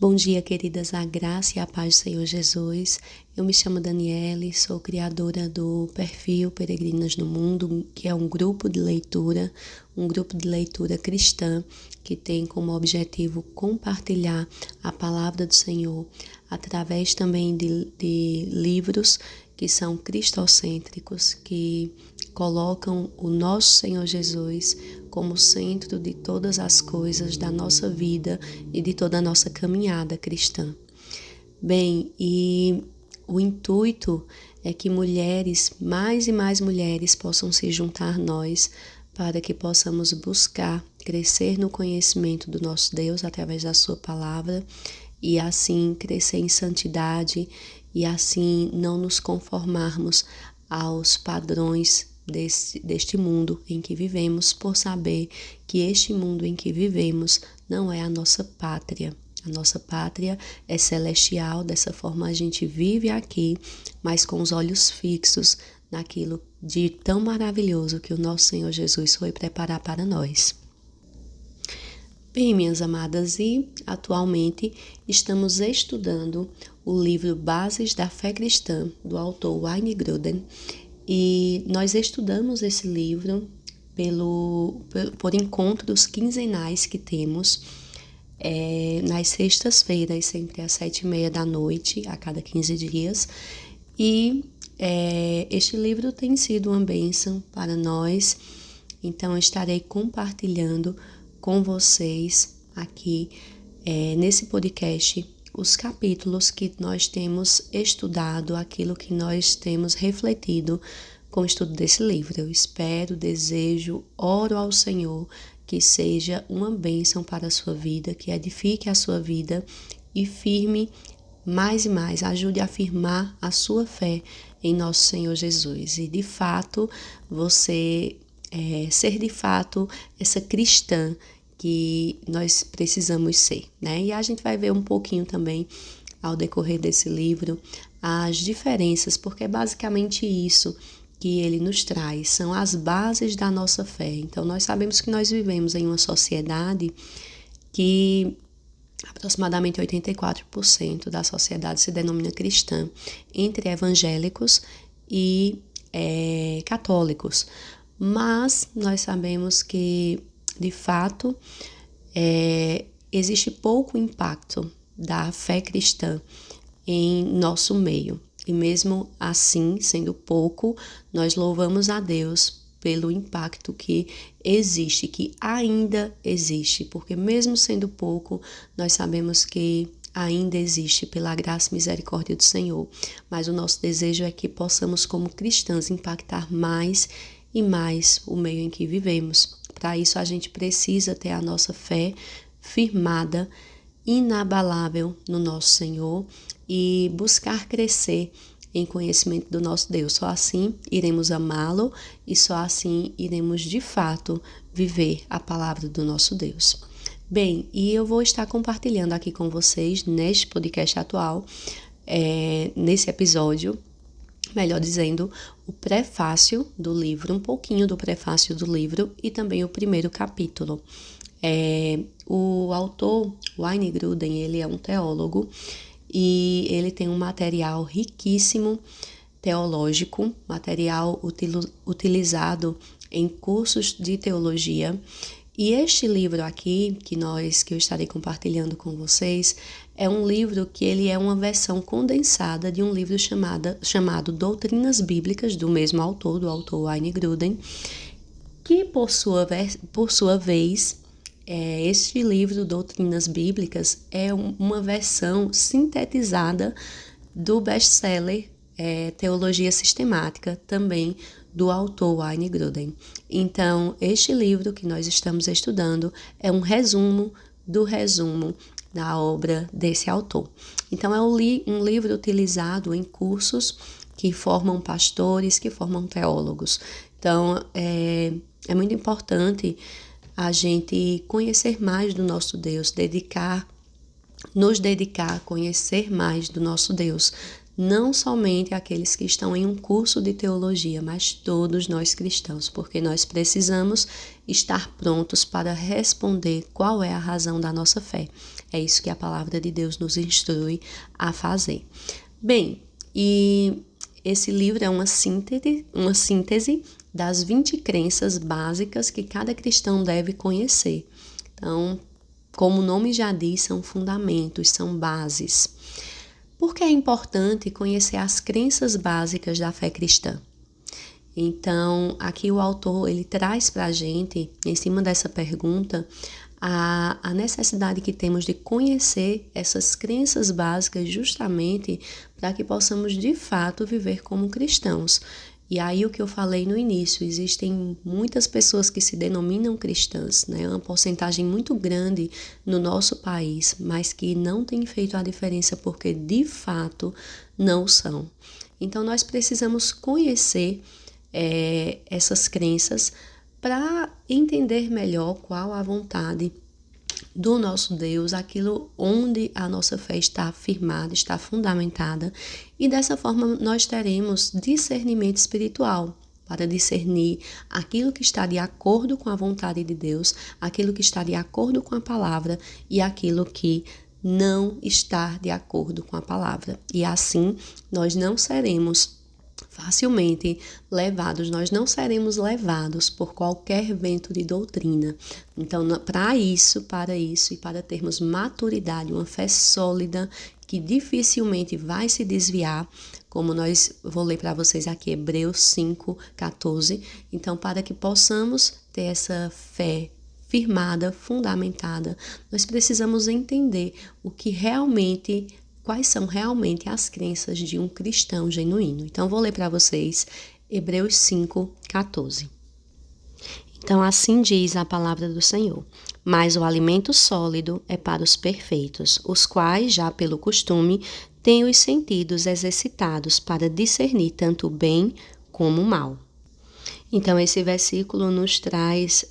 Bom dia, queridas, a graça e a paz do Senhor Jesus. Eu me chamo Daniele, sou criadora do perfil Peregrinas no Mundo, que é um grupo de leitura cristã, que tem como objetivo compartilhar a palavra do Senhor através também de livros que são cristocêntricos, que colocam o nosso Senhor Jesus como centro de todas as coisas da nossa vida e de toda a nossa caminhada cristã. Bem, e o intuito é que mulheres, mais e mais mulheres, possam se juntar a nós para que possamos buscar crescer no conhecimento do nosso Deus através da sua palavra e assim crescer em santidade e assim não nos conformarmos aos padrões deste mundo em que vivemos, por saber que este mundo em que vivemos não é a nossa pátria. A nossa pátria é celestial, dessa forma a gente vive aqui, mas com os olhos fixos naquilo de tão maravilhoso que o nosso Senhor Jesus foi preparar para nós. Bem, minhas amadas, e atualmente estamos estudando o livro Bases da Fé Cristã, do autor Wayne Grudem, e nós estudamos esse livro por encontros quinzenais que temos nas sextas-feiras, sempre às 7h30 a cada 15 dias. E este livro tem sido uma bênção para nós, então eu estarei compartilhando com vocês aqui nesse podcast os capítulos que nós temos estudado, aquilo que nós temos refletido com o estudo desse livro. Eu espero, desejo, oro ao Senhor que seja uma bênção para a sua vida, que edifique a sua vida e firme mais e mais, ajude a afirmar a sua fé em nosso Senhor Jesus. E de fato, você ser de fato essa cristã que nós precisamos ser, né? E a gente vai ver um pouquinho também ao decorrer desse livro as diferenças, porque é basicamente isso que ele nos traz, são as bases da nossa fé. Então nós sabemos que nós vivemos em uma sociedade que aproximadamente 84% da sociedade se denomina cristã, entre evangélicos e católicos. Mas nós sabemos que, de fato, existe pouco impacto da fé cristã em nosso meio. E mesmo assim, sendo pouco, nós louvamos a Deus pelo impacto que existe, que ainda existe, porque mesmo sendo pouco, nós sabemos que ainda existe pela graça e misericórdia do Senhor. Mas o nosso desejo é que possamos, como cristãs, impactar mais e mais o meio em que vivemos. Para isso, a gente precisa ter a nossa fé firmada, inabalável no nosso Senhor e buscar crescer em conhecimento do nosso Deus. Só assim iremos amá-lo e só assim iremos de fato viver a palavra do nosso Deus. Bem, e eu vou estar compartilhando aqui com vocês neste podcast atual, nesse episódio, melhor dizendo, o prefácio do livro, um pouquinho do prefácio do livro e também o primeiro capítulo. O autor, Wayne Grudem, ele é um teólogo e ele tem um material riquíssimo teológico, material utilizado em cursos de teologia. E este livro aqui, que eu estarei compartilhando com vocês, é um livro que ele é uma versão condensada de um livro chamado Doutrinas Bíblicas, do mesmo autor, do autor Wayne Grudem, que por sua vez, este livro, Doutrinas Bíblicas, é uma versão sintetizada do best-seller Teologia Sistemática, também do autor Wayne Grudem. Então, este livro que nós estamos estudando é um resumo do resumo da obra desse autor. Então, é um livro utilizado em cursos que formam pastores, que formam teólogos. Então, é muito importante a gente conhecer mais do nosso Deus, nos dedicar a conhecer mais do nosso Deus, não somente aqueles que estão em um curso de teologia, mas todos nós cristãos, porque nós precisamos estar prontos para responder qual é a razão da nossa fé. É isso que a palavra de Deus nos instrui a fazer. Bem, e esse livro é uma síntese das 20 crenças básicas que cada cristão deve conhecer. Então, como o nome já diz, são fundamentos, são bases. Por que é importante conhecer as crenças básicas da fé cristã? Então, aqui o autor ele traz para a gente, em cima dessa pergunta, a necessidade que temos de conhecer essas crenças básicas justamente para que possamos de fato viver como cristãos. E aí o que eu falei no início, existem muitas pessoas que se denominam cristãs, né? Uma porcentagem muito grande no nosso país, mas que não tem feito a diferença porque de fato não são. Então nós precisamos conhecer essas crenças para entender melhor qual a vontade do nosso Deus, aquilo onde a nossa fé está firmada, está fundamentada, e dessa forma nós teremos discernimento espiritual para discernir aquilo que está de acordo com a vontade de Deus, aquilo que está de acordo com a palavra e aquilo que não está de acordo com a palavra. E assim nós não seremos facilmente levados, nós não seremos levados por qualquer vento de doutrina. Então, para isso e para termos maturidade, uma fé sólida que dificilmente vai se desviar, como vou ler para vocês aqui Hebreus 5:14. Então, para que possamos ter essa fé firmada, fundamentada, nós precisamos entender quais são realmente as crenças de um cristão genuíno. Então, vou ler para vocês Hebreus 5:14. Então, assim diz a palavra do Senhor: mas o alimento sólido é para os perfeitos, os quais, já pelo costume, têm os sentidos exercitados para discernir tanto o bem como o mal. Então, esse versículo nos traz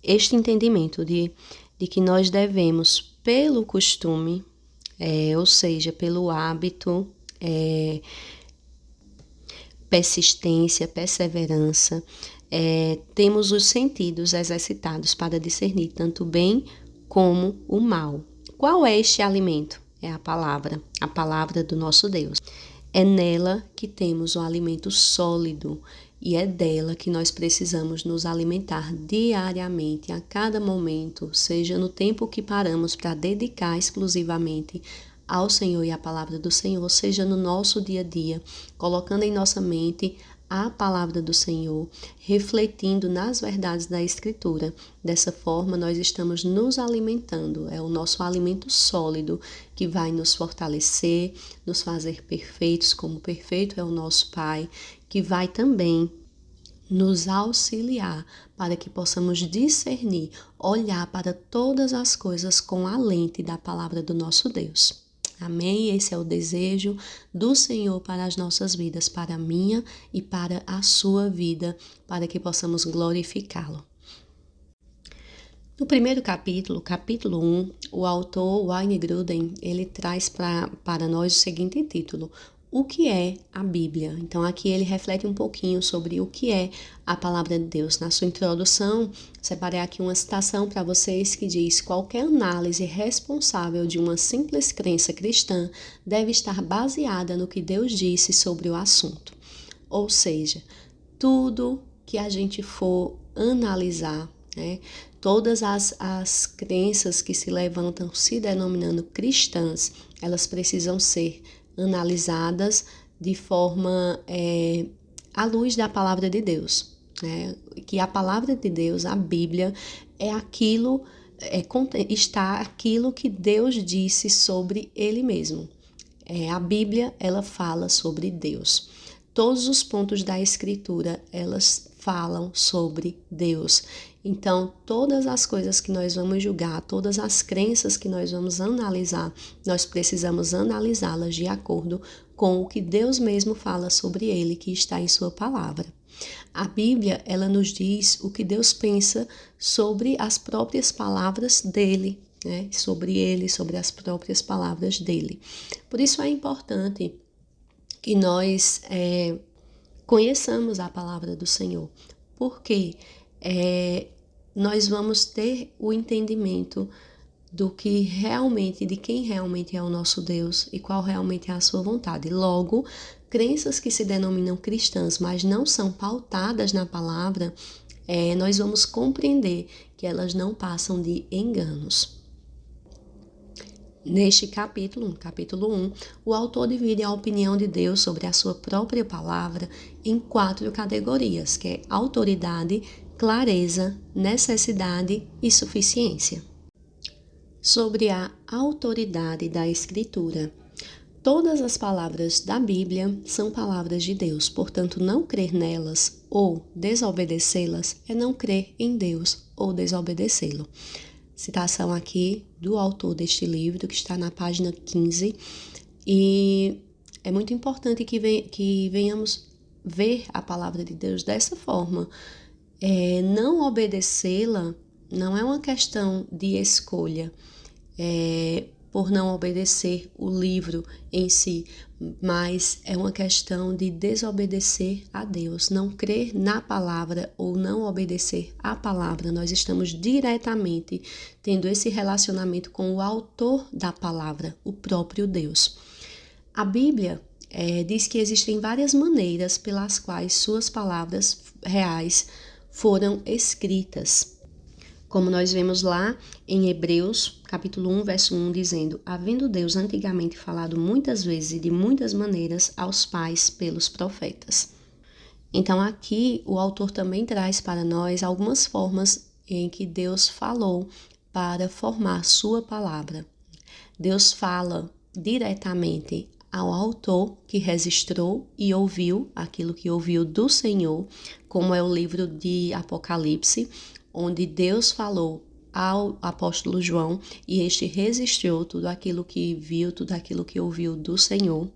este entendimento de que nós devemos, pelo costume, ou seja, pelo hábito, persistência, perseverança, temos os sentidos exercitados para discernir tanto o bem como o mal. Qual é este alimento? É a palavra do nosso Deus. É nela que temos o alimento sólido e é dela que nós precisamos nos alimentar diariamente, a cada momento, seja no tempo que paramos para dedicar exclusivamente ao Senhor e à palavra do Senhor, seja no nosso dia a dia, colocando em nossa mente a palavra do Senhor, refletindo nas verdades da Escritura. Dessa forma, nós estamos nos alimentando, é o nosso alimento sólido que vai nos fortalecer, nos fazer perfeitos, como perfeito é o nosso Pai, que vai também nos auxiliar para que possamos discernir, olhar para todas as coisas com a lente da palavra do nosso Deus. Amém? Esse é o desejo do Senhor para as nossas vidas, para a minha e para a sua vida, para que possamos glorificá-lo. No primeiro capítulo 1, o autor Wayne Grudem, ele traz para nós o seguinte título: o que é a Bíblia? Então aqui ele reflete um pouquinho sobre o que é a palavra de Deus. Na sua introdução, separei aqui uma citação para vocês que diz: qualquer análise responsável de uma simples crença cristã deve estar baseada no que Deus disse sobre o assunto. Ou seja, tudo que a gente for analisar, todas as crenças que se levantam se denominando cristãs, elas precisam ser analisadas de forma à luz da palavra de Deus, que a palavra de Deus, a Bíblia, está aquilo que Deus disse sobre Ele mesmo. A Bíblia, ela fala sobre Deus. Todos os pontos da Escritura, elas falam sobre Deus. Então, todas as coisas que nós vamos julgar, todas as crenças que nós vamos analisar, nós precisamos analisá-las de acordo com o que Deus mesmo fala sobre ele, que está em sua palavra. A Bíblia, ela nos diz o que Deus pensa sobre as próprias palavras dele, sobre ele, sobre as próprias palavras dele. Por isso é importante que nós conheçamos a palavra do Senhor, porque nós vamos ter o entendimento do que realmente, de quem realmente é o nosso Deus e qual realmente é a sua vontade. Logo, crenças que se denominam cristãs, mas não são pautadas na palavra, nós vamos compreender que elas não passam de enganos. Neste capítulo 1, o autor divide a opinião de Deus sobre a sua própria palavra em 4 categorias, que é autoridade, clareza, necessidade e suficiência. Sobre a autoridade da Escritura. Todas as palavras da Bíblia são palavras de Deus, portanto, não crer nelas ou desobedecê-las é não crer em Deus ou desobedecê-lo. Citação aqui do autor deste livro, que está na página 15, e é muito importante que venhamos ver a palavra de Deus dessa forma. Não obedecê-la não é uma questão de escolha, por não obedecer o livro em si, mas é uma questão de desobedecer a Deus, não crer na palavra ou não obedecer à palavra. Nós estamos diretamente tendo esse relacionamento com o autor da palavra, o próprio Deus. A Bíblia diz que existem várias maneiras pelas quais suas palavras reais foram escritas. Como nós vemos lá em Hebreus, capítulo 1, verso 1, dizendo: havendo Deus antigamente falado muitas vezes e de muitas maneiras aos pais pelos profetas. Então aqui o autor também traz para nós algumas formas em que Deus falou para formar sua palavra. Deus fala diretamente ao autor que registrou e ouviu aquilo que ouviu do Senhor, como é o livro de Apocalipse, onde Deus falou ao apóstolo João e este registrou tudo aquilo que viu, tudo aquilo que ouviu do Senhor.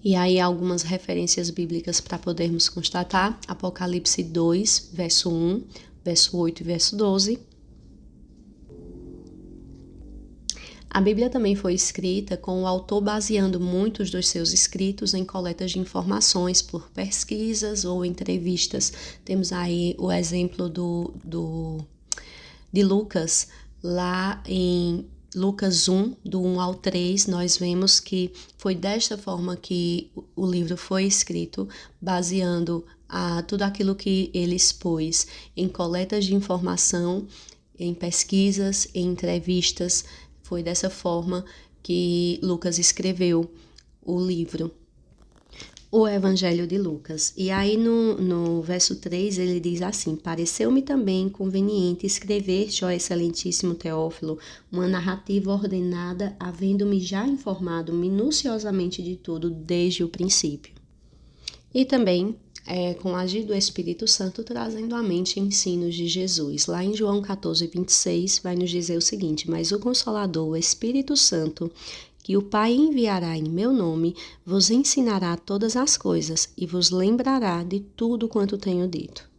E aí algumas referências bíblicas para podermos constatar: Apocalipse 2, verso 1, verso 8 e verso 12. A Bíblia também foi escrita com o autor baseando muitos dos seus escritos em coletas de informações por pesquisas ou entrevistas. Temos aí o exemplo de Lucas, lá em Lucas 1, do 1 ao 3, nós vemos que foi desta forma que o livro foi escrito, baseando tudo aquilo que ele expôs em coletas de informação, em pesquisas, em entrevistas. Foi dessa forma que Lucas escreveu o livro, o Evangelho de Lucas. E aí no verso 3 ele diz assim: pareceu-me também conveniente escrever-te, ó excelentíssimo Teófilo, uma narrativa ordenada, havendo-me já informado minuciosamente de tudo desde o princípio. E também com a agir do Espírito Santo, trazendo à mente ensinos de Jesus. Lá em João 14, 26, vai nos dizer o seguinte: mas o Consolador, o Espírito Santo, que o Pai enviará em meu nome, vos ensinará todas as coisas e vos lembrará de tudo quanto tenho dito.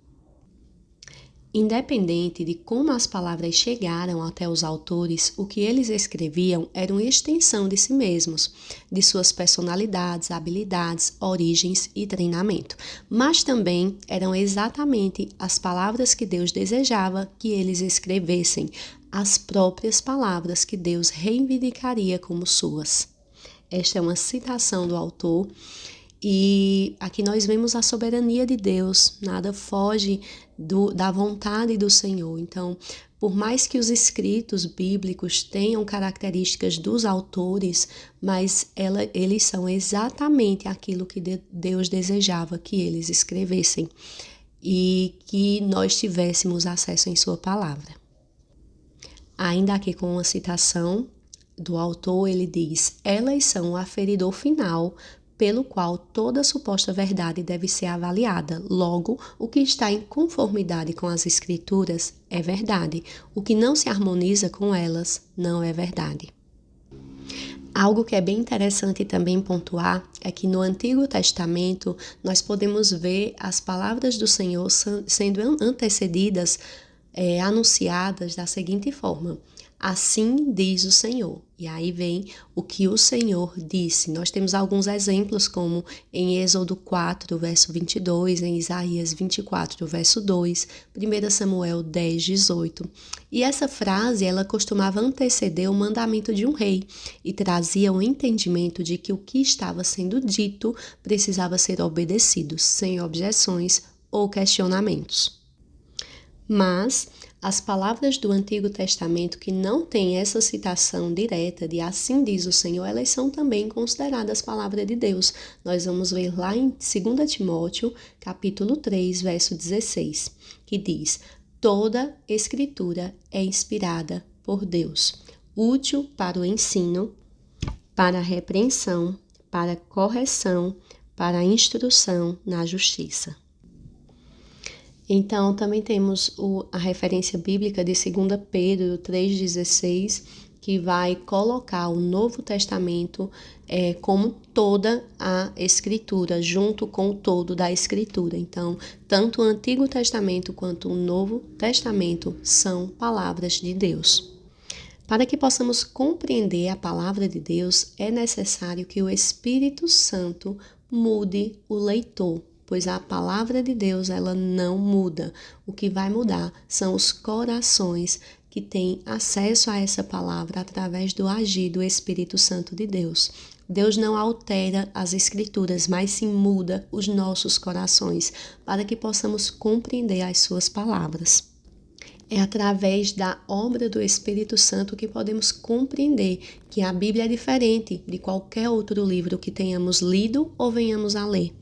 Independente de como as palavras chegaram até os autores, o que eles escreviam era uma extensão de si mesmos, de suas personalidades, habilidades, origens e treinamento. Mas também eram exatamente as palavras que Deus desejava que eles escrevessem, as próprias palavras que Deus reivindicaria como suas. Esta é uma citação do autor. E aqui nós vemos a soberania de Deus, nada foge da vontade do Senhor. Então, por mais que os escritos bíblicos tenham características dos autores, mas eles são exatamente aquilo que Deus desejava que eles escrevessem e que nós tivéssemos acesso em sua palavra. Ainda aqui com uma citação do autor, ele diz: elas são o aferidor final pelo qual toda suposta verdade deve ser avaliada. Logo, o que está em conformidade com as Escrituras é verdade. O que não se harmoniza com elas não é verdade. Algo que é bem interessante também pontuar é que no Antigo Testamento nós podemos ver as palavras do Senhor sendo antecedidas, anunciadas da seguinte forma: Assim diz o Senhor. E aí vem o que o Senhor disse. Nós temos alguns exemplos, como em Êxodo 4, verso 22, em Isaías 24, verso 2, 1 Samuel 10, 18. E essa frase, ela costumava anteceder o mandamento de um rei e trazia o entendimento de que o que estava sendo dito precisava ser obedecido, sem objeções ou questionamentos. Mas as palavras do Antigo Testamento que não têm essa citação direta de assim diz o Senhor, elas são também consideradas palavra de Deus. Nós vamos ver lá em 2 Timóteo, capítulo 3, verso 16, que diz: toda escritura é inspirada por Deus, útil para o ensino, para a repreensão, para a correção, para a instrução na justiça. Então, também temos a referência bíblica de 2 Pedro 3,16, que vai colocar o Novo Testamento como toda a Escritura, junto com o todo da Escritura. Então, tanto o Antigo Testamento quanto o Novo Testamento são palavras de Deus. Para que possamos compreender a palavra de Deus, é necessário que o Espírito Santo mude o leitor, pois a palavra de Deus, ela não muda. O que vai mudar são os corações que têm acesso a essa palavra através do agir do Espírito Santo de Deus. Deus não altera as Escrituras, mas sim muda os nossos corações, para que possamos compreender as suas palavras. É através da obra do Espírito Santo que podemos compreender que a Bíblia é diferente de qualquer outro livro que tenhamos lido ou venhamos a ler.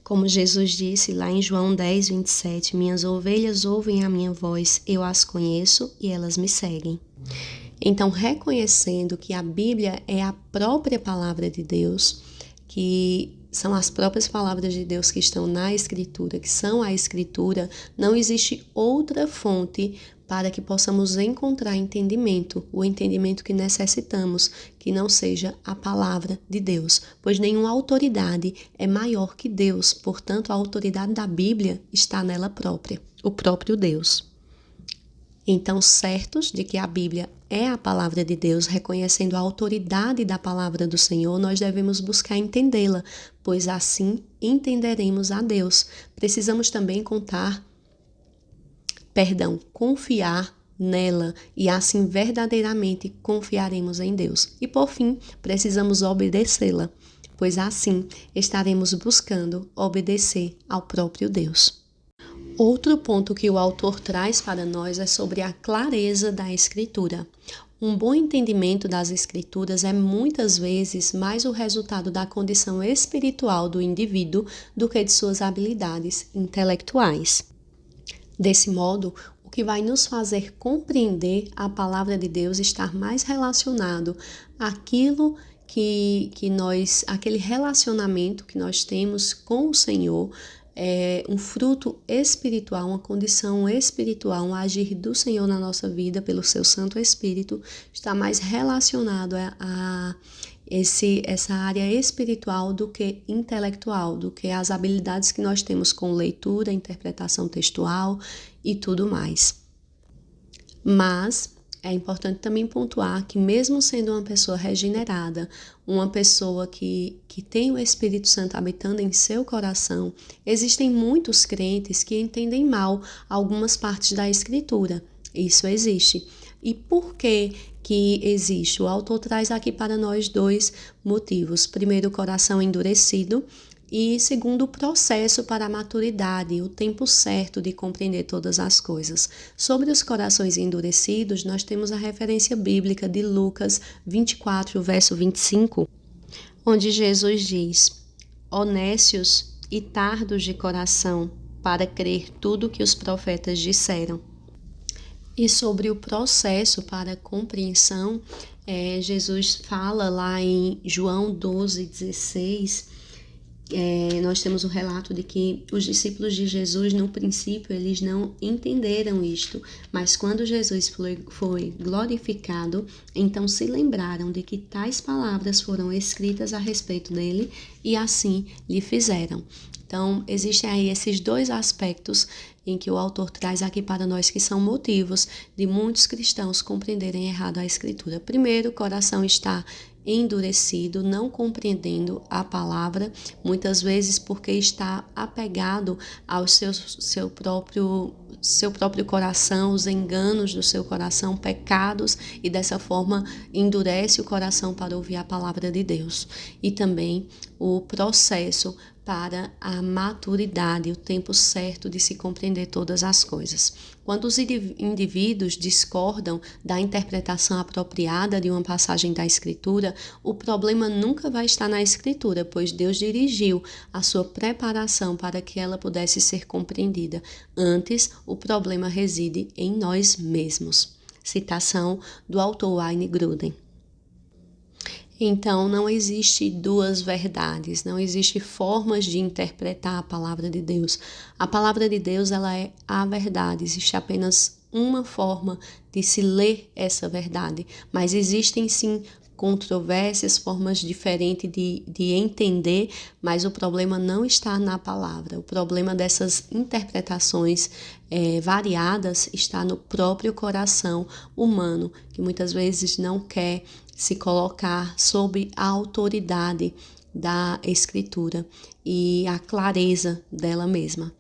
Como Jesus disse lá em João 10, 27, minhas ovelhas ouvem a minha voz, eu as conheço e elas me seguem. Então, reconhecendo que a Bíblia é a própria palavra de Deus, que são as próprias palavras de Deus que estão na Escritura, que são a Escritura, não existe outra fonte para que possamos encontrar entendimento, o entendimento que necessitamos, que não seja a palavra de Deus, pois nenhuma autoridade é maior que Deus, portanto a autoridade da Bíblia está nela própria, o próprio Deus. Então, certos de que a Bíblia é a palavra de Deus, reconhecendo a autoridade da palavra do Senhor, nós devemos buscar entendê-la, pois assim entenderemos a Deus. Precisamos também confiar nela e assim verdadeiramente confiaremos em Deus. E por fim, precisamos obedecê-la, pois assim estaremos buscando obedecer ao próprio Deus. Outro ponto que o autor traz para nós é sobre a clareza da Escritura. Um bom entendimento das Escrituras é muitas vezes mais o resultado da condição espiritual do indivíduo do que de suas habilidades intelectuais. Desse modo, o que vai nos fazer compreender a palavra de Deus estar mais relacionado àquilo aquele relacionamento que nós temos com o Senhor, um fruto espiritual, uma condição espiritual, um agir do Senhor na nossa vida pelo seu Santo Espírito, está mais relacionado a essa área espiritual do que intelectual, do que as habilidades que nós temos com leitura, interpretação textual e tudo mais. Mas é importante também pontuar que mesmo sendo uma pessoa regenerada, uma pessoa que tem o Espírito Santo habitando em seu coração, existem muitos crentes que entendem mal algumas partes da Escritura. Isso existe. E por que existe? O autor traz aqui para nós dois motivos. Primeiro, o coração endurecido. E segundo, o processo para a maturidade, o tempo certo de compreender todas as coisas. Sobre os corações endurecidos, nós temos a referência bíblica de Lucas 24, verso 25, onde Jesus diz: ó nécios e tardos de coração, para crer tudo que os profetas disseram. E sobre o processo para a compreensão, Jesus fala lá em João 12, 16, nós temos o relato de que os discípulos de Jesus, no princípio, eles não entenderam isto, mas quando Jesus foi glorificado, então se lembraram de que tais palavras foram escritas a respeito dele e assim lhe fizeram. Então, existem aí esses dois aspectos em que o autor traz aqui para nós que são motivos de muitos cristãos compreenderem errado a Escritura. Primeiro, o coração está endurecido, não compreendendo a palavra, muitas vezes porque está apegado ao seu próprio coração, os enganos do seu coração, pecados, e dessa forma endurece o coração para ouvir a palavra de Deus. E também o processo para a maturidade, o tempo certo de se compreender todas as coisas. Quando os indivíduos discordam da interpretação apropriada de uma passagem da Escritura, o problema nunca vai estar na Escritura, pois Deus dirigiu a sua preparação para que ela pudesse ser compreendida. Antes, o problema reside em nós mesmos. Citação do autor Wayne Grudem. Então, não existe duas verdades, não existe formas de interpretar a palavra de Deus. A palavra de Deus, ela é a verdade, existe apenas uma forma de se ler essa verdade, mas existem sim controvérsias, formas diferentes de entender, mas o problema não está na palavra. O problema dessas interpretações variadas está no próprio coração humano, que muitas vezes não quer se colocar sob a autoridade da Escritura e a clareza dela mesma.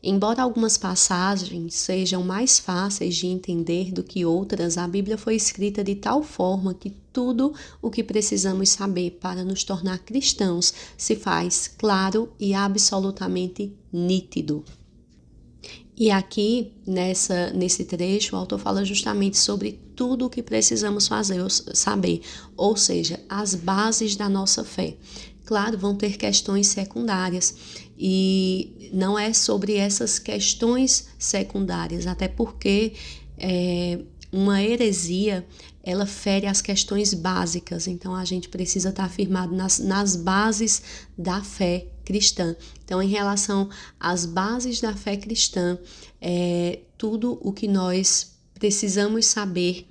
Embora algumas passagens sejam mais fáceis de entender do que outras, a Bíblia foi escrita de tal forma que tudo o que precisamos saber para nos tornar cristãos se faz claro e absolutamente nítido. E aqui, nesse trecho, o autor fala justamente sobre tudo o que precisamos saber, ou seja, as bases da nossa fé. Claro, vão ter questões secundárias e não é sobre essas questões secundárias, até porque uma heresia, ela fere as questões básicas, então a gente precisa estar firmado nas bases da fé cristã. Então, em relação às bases da fé cristã, tudo o que nós precisamos saber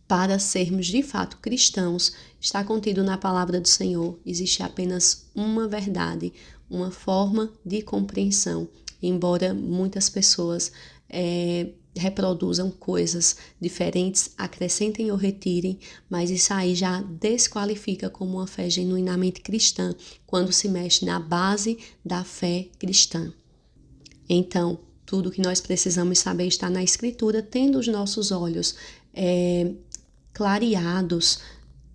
para sermos de fato cristãos está contido na palavra do Senhor. Existe apenas uma verdade, uma forma de compreensão, embora muitas pessoas reproduzam coisas diferentes, acrescentem ou retirem, mas isso aí já desqualifica como uma fé genuinamente cristã, quando se mexe na base da fé cristã. Então, tudo o que nós precisamos saber está na Escritura, tendo os nossos olhos clareados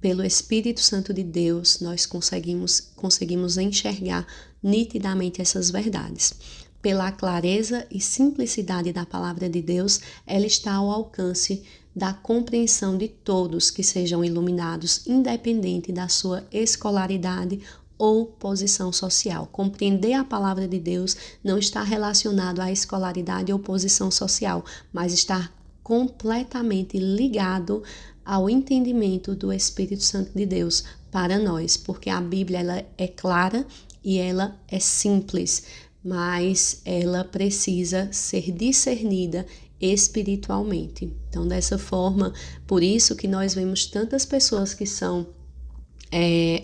pelo Espírito Santo de Deus, nós conseguimos enxergar nitidamente essas verdades. Pela clareza e simplicidade da palavra de Deus, ela está ao alcance da compreensão de todos que sejam iluminados, independente da sua escolaridade ou posição social. Compreender a palavra de Deus não está relacionado à escolaridade ou posição social, mas está completamente ligado ao entendimento do Espírito Santo de Deus para nós, porque a Bíblia ela é clara e ela é simples, mas ela precisa ser discernida espiritualmente. Então, dessa forma, por isso que nós vemos tantas pessoas que são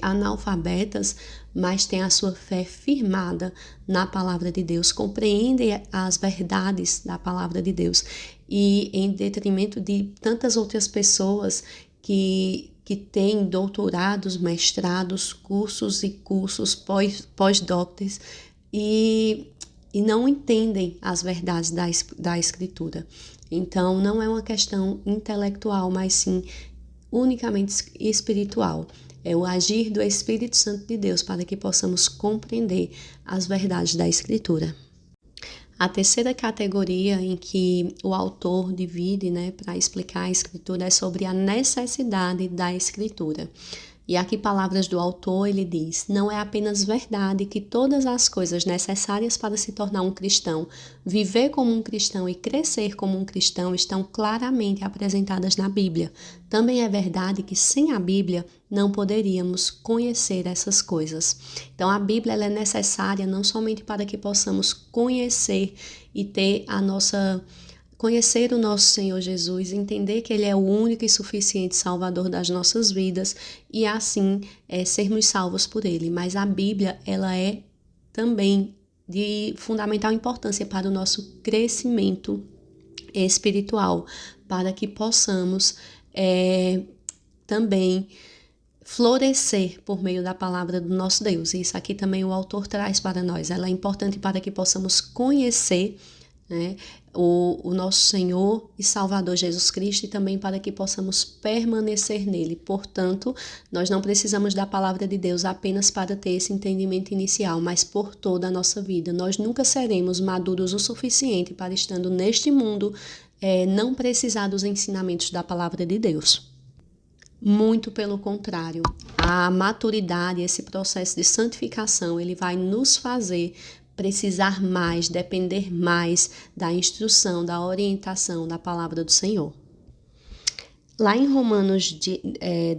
analfabetas, mas têm a sua fé firmada na palavra de Deus, compreendem as verdades da palavra de Deus, e em detrimento de tantas outras pessoas que têm doutorados, mestrados, cursos e cursos pós-doctors, e não entendem as verdades da Escritura. Então, não é uma questão intelectual, mas sim unicamente espiritual. É o agir do Espírito Santo de Deus para que possamos compreender as verdades da Escritura. A terceira categoria em que o autor divide, para explicar a Escritura, é sobre a necessidade da Escritura. E aqui palavras do autor, ele diz: não é apenas verdade que todas as coisas necessárias para se tornar um cristão, viver como um cristão e crescer como um cristão estão claramente apresentadas na Bíblia. Também é verdade que sem a Bíblia não poderíamos conhecer essas coisas. Então a Bíblia ela é necessária não somente para que possamos conhecer e ter conhecer o nosso Senhor Jesus, entender que Ele é o único e suficiente Salvador das nossas vidas e assim sermos salvos por Ele. Mas a Bíblia, ela é também de fundamental importância para o nosso crescimento espiritual, para que possamos também florescer por meio da palavra do nosso Deus. Isso aqui também o autor traz para nós. Ela é importante para que possamos conhecer, né, o nosso Senhor e Salvador Jesus Cristo, e também para que possamos permanecer nele. Portanto, nós não precisamos da palavra de Deus apenas para ter esse entendimento inicial, mas por toda a nossa vida. Nós nunca seremos maduros o suficiente para, estando neste mundo, não precisar dos ensinamentos da palavra de Deus. Muito pelo contrário, a maturidade, esse processo de santificação, ele vai nos fazer precisar mais, depender mais da instrução, da orientação da palavra do Senhor. Lá em Romanos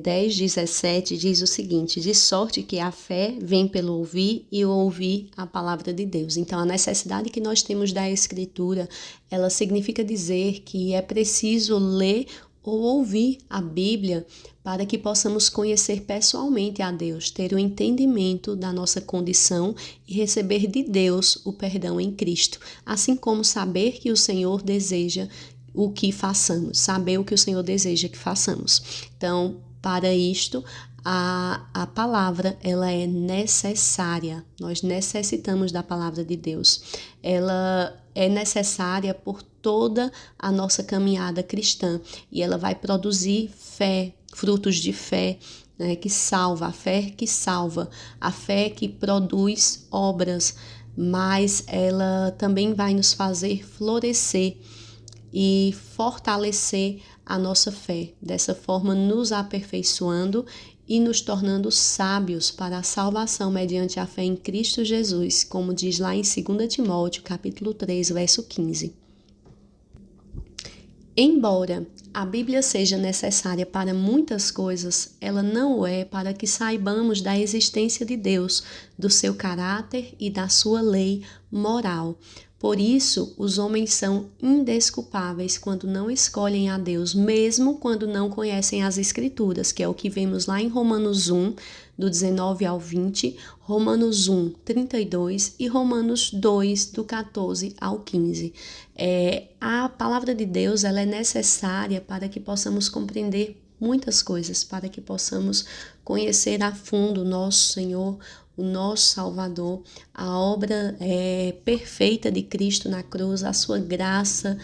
10, 17, diz o seguinte: de sorte que a fé vem pelo ouvir e ouvir a palavra de Deus. Então, a necessidade que nós temos da Escritura, ela significa dizer que é preciso ler ou ouvir a Bíblia para que possamos conhecer pessoalmente a Deus, ter o entendimento da nossa condição e receber de Deus o perdão em Cristo, assim como saber que o Senhor deseja o que façamos, saber o que o Senhor deseja que façamos. Então, para isto, a palavra, ela é necessária. Nós necessitamos da palavra de Deus. Ela é necessária por toda a nossa caminhada cristã e ela vai produzir fé, frutos de fé, né, que salva, a fé que salva, a fé que produz obras, mas ela também vai nos fazer florescer e fortalecer a nossa fé, dessa forma nos aperfeiçoando e nos tornando sábios para a salvação mediante a fé em Cristo Jesus, como diz lá em 2 Timóteo, capítulo 3, verso 15. Embora a Bíblia seja necessária para muitas coisas, ela não o é para que saibamos da existência de Deus, do seu caráter e da sua lei moral. Por isso, os homens são indesculpáveis quando não escolhem a Deus, mesmo quando não conhecem as Escrituras, que é o que vemos lá em Romanos 1, do 19 ao 20, Romanos 1, 32 e Romanos 2, do 14 ao 15. A palavra de Deus, ela é necessária para que possamos compreender muitas coisas, para que possamos conhecer a fundo o nosso Senhor, o nosso Salvador, a obra perfeita de Cristo na cruz, a sua graça,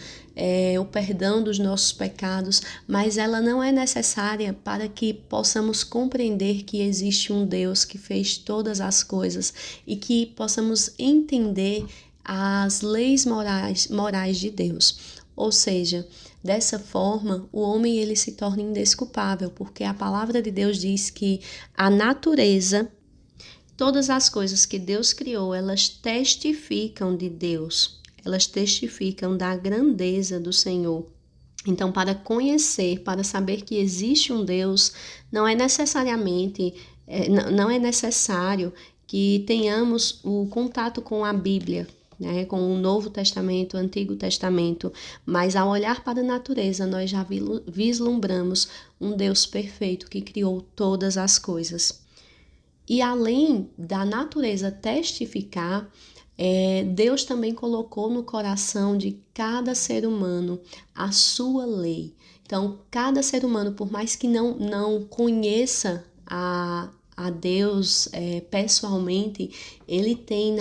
o perdão dos nossos pecados, mas ela não é necessária para que possamos compreender que existe um Deus que fez todas as coisas e que possamos entender as leis morais de Deus. Ou seja, dessa forma, o homem ele se torna indesculpável, porque a palavra de Deus diz que a natureza, todas as coisas que Deus criou, elas testificam de Deus, elas testificam da grandeza do Senhor. Então, para conhecer, para saber que existe um Deus, não é necessário que tenhamos o contato com a Bíblia, né, com o Novo Testamento, o Antigo Testamento, mas ao olhar para a natureza, nós já vislumbramos um Deus perfeito que criou todas as coisas. E além da natureza testificar, Deus também colocou no coração de cada ser humano a sua lei. Então, cada ser humano, por mais que não conheça a Deus pessoalmente, ele tem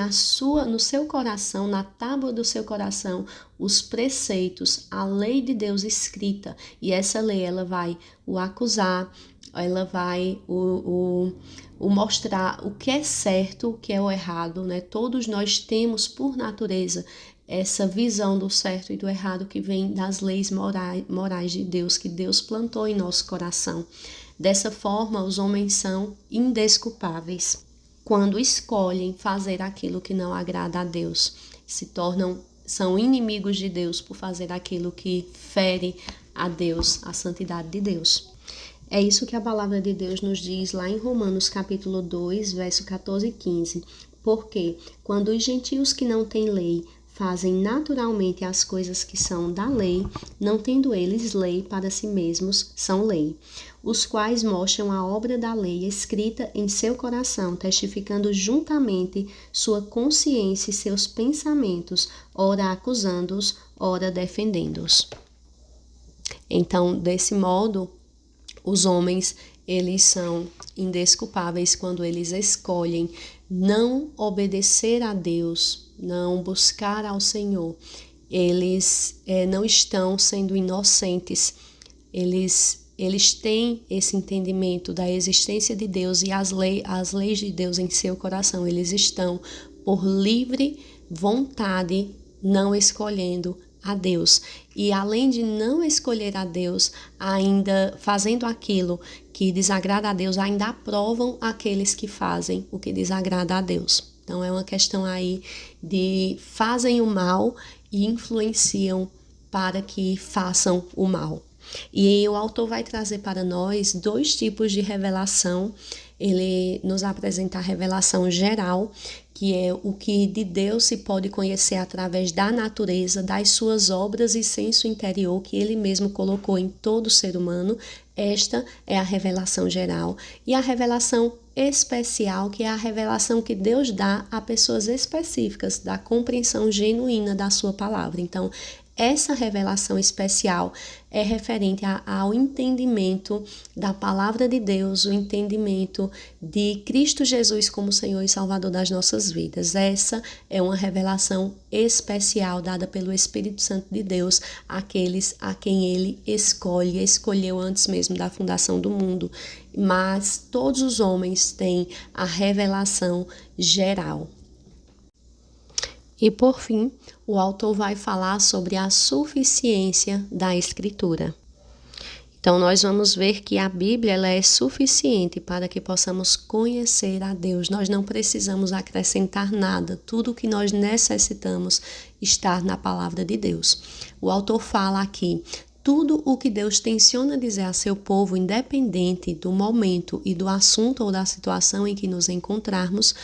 no seu coração, na tábua do seu coração, os preceitos, a lei de Deus escrita. E essa lei, ela vai o acusar, ela vai o mostrar o que é certo, o que é o errado, né? Todos nós temos, por natureza, essa visão do certo e do errado que vem das leis morais de Deus, que Deus plantou em nosso coração. Dessa forma, os homens são indesculpáveis quando escolhem fazer aquilo que não agrada a Deus. São inimigos de Deus por fazer aquilo que fere a Deus, a santidade de Deus. É isso que a palavra de Deus nos diz lá em Romanos capítulo 2, verso 14 e 15. Porque quando os gentios que não têm lei fazem naturalmente as coisas que são da lei, não tendo eles lei para si mesmos, são lei, os quais mostram a obra da lei escrita em seu coração, testificando juntamente sua consciência e seus pensamentos, ora acusando-os, ora defendendo-os. Então, desse modo, os homens, eles são indesculpáveis quando eles escolhem não obedecer a Deus, não buscar ao Senhor. Eles não estão sendo inocentes. Eles têm esse entendimento da existência de Deus e as leis de Deus em seu coração. Eles estão, por livre vontade, não escolhendo a Deus. E além de não escolher a Deus, ainda fazendo aquilo que desagrada a Deus, ainda aprovam aqueles que fazem o que desagrada a Deus. Então é uma questão aí de fazem o mal e influenciam para que façam o mal. E o autor vai trazer para nós 2 tipos de revelação. Ele nos apresenta a revelação geral, que é o que de Deus se pode conhecer através da natureza, das suas obras e senso interior que ele mesmo colocou em todo ser humano. Esta é a revelação geral. E a revelação especial, que é a revelação que Deus dá a pessoas específicas, da compreensão genuína da sua palavra. Então, essa revelação especial é referente ao entendimento da palavra de Deus, o entendimento de Cristo Jesus como Senhor e Salvador das nossas vidas. Essa é uma revelação especial dada pelo Espírito Santo de Deus àqueles a quem ele escolheu antes mesmo da fundação do mundo. Mas todos os homens têm a revelação geral. E por fim, o autor vai falar sobre a suficiência da Escritura. Então, nós vamos ver que a Bíblia ela é suficiente para que possamos conhecer a Deus. Nós não precisamos acrescentar nada. Tudo o que nós necessitamos está na palavra de Deus. O autor fala aqui: tudo o que Deus tenciona dizer a seu povo, independente do momento e do assunto ou da situação em que nos encontrarmos,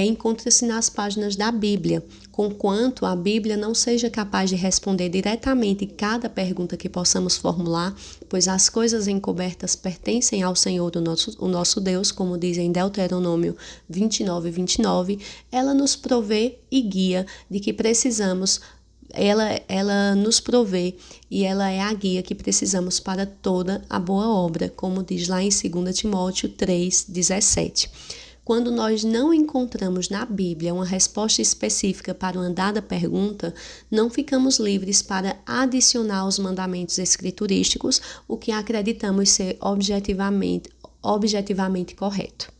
encontra-se nas páginas da Bíblia, conquanto a Bíblia não seja capaz de responder diretamente cada pergunta que possamos formular, pois as coisas encobertas pertencem ao Senhor, o nosso Deus, como diz em Deuteronômio 29:29, ela nos provê e guia de que precisamos. Ela nos provê e ela é a guia que precisamos para toda a boa obra, como diz lá em 2 Timóteo 3:17. Quando nós não encontramos na Bíblia uma resposta específica para uma dada pergunta, não ficamos livres para adicionar os mandamentos escriturísticos, o que acreditamos ser objetivamente correto.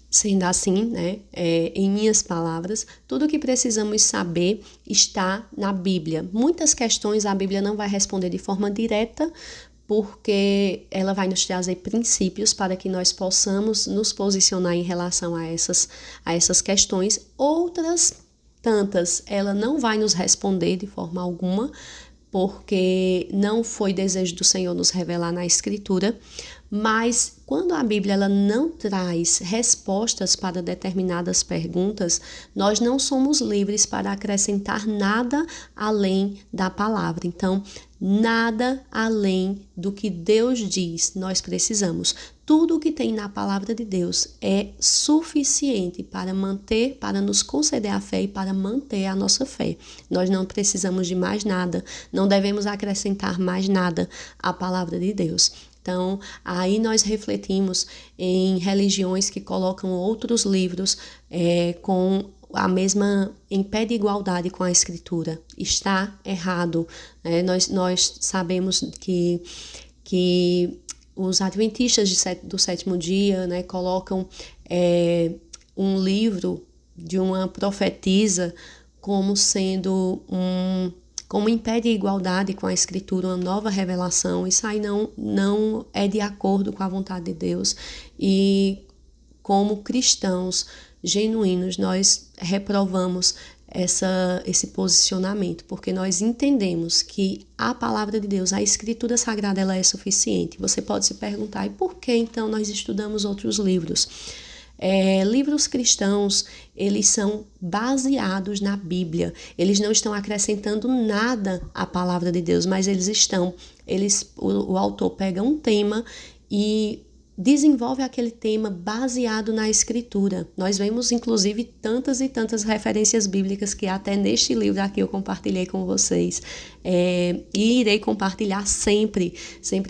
Sendo assim, em minhas palavras, tudo o que precisamos saber está na Bíblia. Muitas questões a Bíblia não vai responder de forma direta, porque ela vai nos trazer princípios para que nós possamos nos posicionar em relação a essas questões. Outras tantas, ela não vai nos responder de forma alguma, porque não foi desejo do Senhor nos revelar na Escritura, mas quando a Bíblia ela não traz respostas para determinadas perguntas, nós não somos livres para acrescentar nada além da palavra. Então, nada além do que Deus diz nós precisamos. Tudo o que tem na palavra de Deus é suficiente para nos conceder a fé e para manter a nossa fé. Nós não precisamos de mais nada, não devemos acrescentar mais nada à palavra de Deus. Então, aí nós refletimos em religiões que colocam outros livros com em pé de igualdade com a Escritura. Está errado. Nós sabemos que os adventistas do sétimo dia colocam um livro de uma profetisa como sendo como em pé de igualdade com a Escritura, uma nova revelação. Isso aí não é de acordo com a vontade de Deus. E como cristãos genuínos, nós reprovamos esse posicionamento, porque nós entendemos que a palavra de Deus, a Escritura Sagrada, ela é suficiente. Você pode se perguntar, e por que então nós estudamos outros livros? Livros cristãos, eles são baseados na Bíblia. Eles não estão acrescentando nada à palavra de Deus, mas o autor pega um tema e desenvolve aquele tema baseado na Escritura. Nós vemos, inclusive, tantas e tantas referências bíblicas que até neste livro aqui eu compartilhei com vocês. E irei compartilhar sempre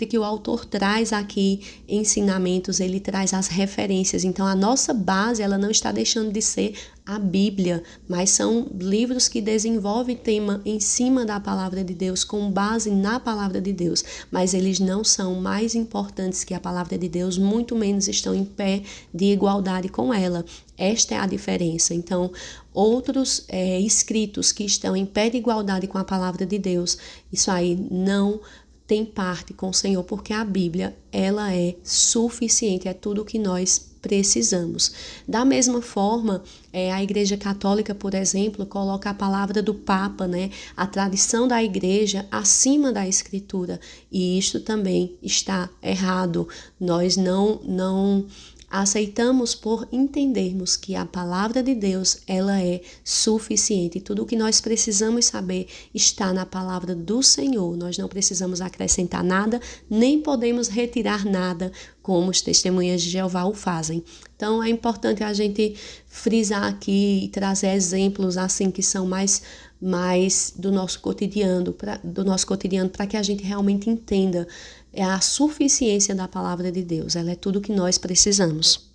que o autor traz aqui ensinamentos, ele traz as referências. Então, a nossa base, ela não está deixando de ser a Bíblia, mas são livros que desenvolvem tema em cima da palavra de Deus, com base na palavra de Deus, mas eles não são mais importantes que a palavra de Deus, muito menos estão em pé de igualdade com ela. Esta é a diferença. Então, outros escritos que estão em pé de igualdade com a palavra de Deus, isso aí não tem parte com o Senhor, porque a Bíblia, ela é suficiente, é tudo o que nós precisamos. Da mesma forma, a Igreja Católica, por exemplo, coloca a palavra do Papa, a tradição da Igreja acima da Escritura, e isto também está errado. Nós não aceitamos por entendermos que a palavra de Deus, ela é suficiente. Tudo o que nós precisamos saber está na palavra do Senhor. Nós não precisamos acrescentar nada, nem podemos retirar nada, como os testemunhas de Jeová o fazem. Então, é importante a gente frisar aqui e trazer exemplos assim que são mais do nosso cotidiano, para que a gente realmente entenda a suficiência da palavra de Deus. Ela é tudo o que nós precisamos.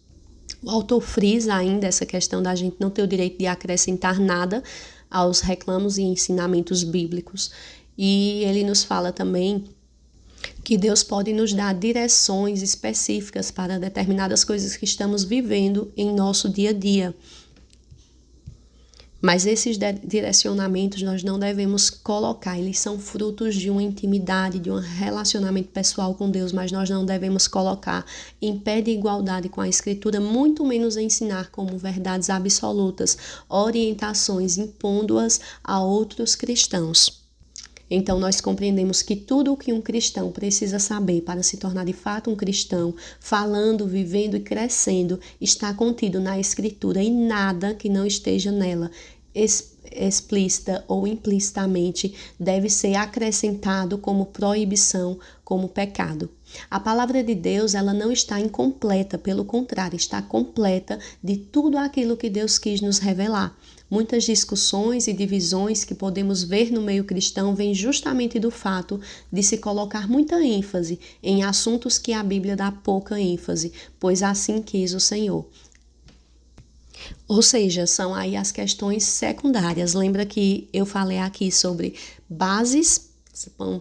O autor frisa ainda essa questão da gente não ter o direito de acrescentar nada aos reclamos e ensinamentos bíblicos. E ele nos fala também que Deus pode nos dar direções específicas para determinadas coisas que estamos vivendo em nosso dia a dia. Mas esses direcionamentos nós não devemos colocar, eles são frutos de uma intimidade, de um relacionamento pessoal com Deus, mas nós não devemos colocar em pé de igualdade com a Escritura, muito menos ensinar como verdades absolutas, orientações, impondo-as a outros cristãos. Então, nós compreendemos que tudo o que um cristão precisa saber para se tornar de fato um cristão, falando, vivendo e crescendo, está contido na Escritura, e nada que não esteja nela, explícita ou implicitamente, deve ser acrescentado como proibição, como pecado. A palavra de Deus, ela não está incompleta, pelo contrário, está completa de tudo aquilo que Deus quis nos revelar. Muitas discussões e divisões que podemos ver no meio cristão vêm justamente do fato de se colocar muita ênfase em assuntos que a Bíblia dá pouca ênfase, pois assim quis o Senhor. Ou seja, são aí as questões secundárias. Lembra que eu falei aqui sobre bases,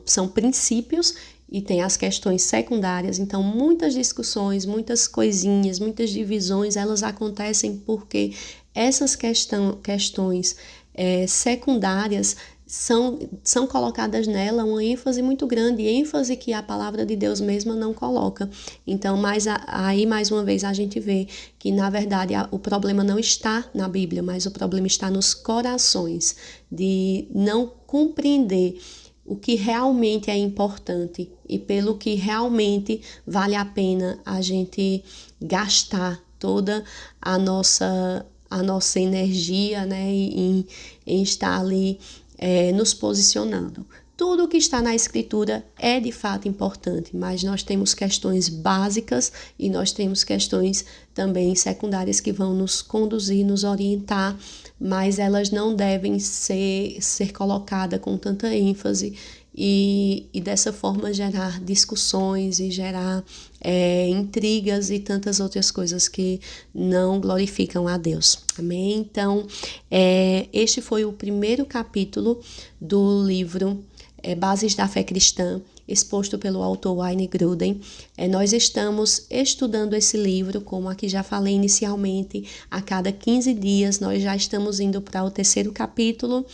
são princípios, e tem as questões secundárias. Então, muitas discussões, muitas coisinhas, muitas divisões, elas acontecem porque essas questões secundárias são colocadas nela uma ênfase muito grande, ênfase que a palavra de Deus mesma não coloca. Então, aí mais uma vez a gente vê que, na verdade, o problema não está na Bíblia, mas o problema está nos corações, de não compreender o que realmente é importante e pelo que realmente vale a pena a gente gastar toda a nossa energia, em estar ali nos posicionando. Tudo o que está na Escritura é de fato importante, mas nós temos questões básicas e nós temos questões também secundárias que vão nos conduzir, nos orientar, mas elas não devem ser colocadas com tanta ênfase e dessa forma gerar discussões e gerar intrigas e tantas outras coisas que não glorificam a Deus. Amém? Então, este foi o primeiro capítulo do livro Bases da Fé Cristã, exposto pelo autor Wayne Grudem. Nós estamos estudando esse livro, como aqui já falei inicialmente, a cada 15 dias nós já estamos indo para o terceiro capítulo.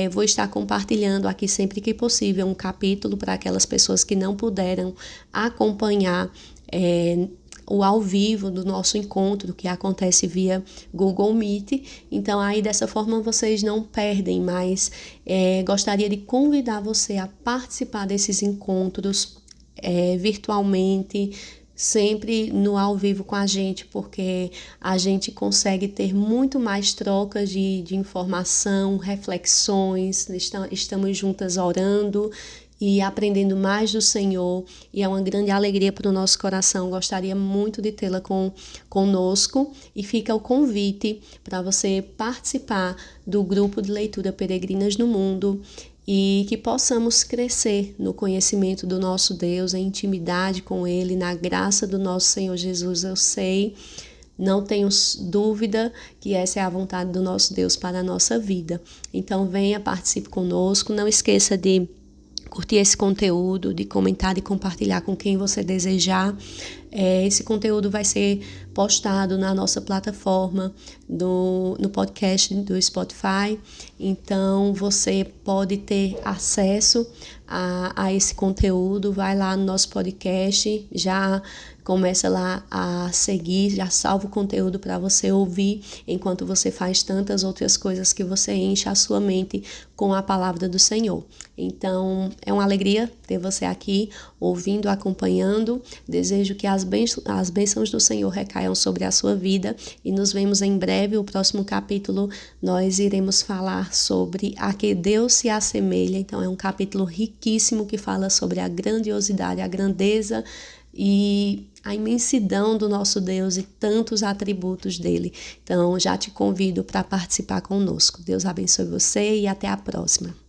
Vou estar compartilhando aqui sempre que possível um capítulo para aquelas pessoas que não puderam acompanhar o ao vivo do nosso encontro, que acontece via Google Meet. Então, aí dessa forma vocês não perdem, mas gostaria de convidar você a participar desses encontros virtualmente, sempre no ao vivo com a gente, porque a gente consegue ter muito mais trocas de informação, reflexões, estamos juntas orando e aprendendo mais do Senhor, e é uma grande alegria para o nosso coração. Gostaria muito de tê-la conosco, e fica o convite para você participar do grupo de leitura Peregrinas no Mundo, e que possamos crescer no conhecimento do nosso Deus, em intimidade com Ele, na graça do nosso Senhor Jesus. Eu sei, não tenho dúvida que essa é a vontade do nosso Deus para a nossa vida. Então venha, participe conosco, não esqueça de curtir esse conteúdo, de comentar e compartilhar com quem você desejar. Esse conteúdo vai ser postado na nossa plataforma, no podcast do Spotify, então você pode ter acesso a esse conteúdo. Vai lá no nosso podcast, já começa lá a seguir, já salva o conteúdo para você ouvir enquanto você faz tantas outras coisas, que você enche a sua mente com a palavra do Senhor. Então, é uma alegria ter você aqui, ouvindo, acompanhando. Desejo que as bênçãos do Senhor recaiam sobre a sua vida, e nos vemos em breve. O próximo capítulo nós iremos falar sobre a que Deus se assemelha. Então, é um capítulo riquíssimo que fala sobre a grandiosidade, a grandeza e a imensidão do nosso Deus e tantos atributos dele. Então, já te convido para participar conosco. Deus abençoe você e até a próxima.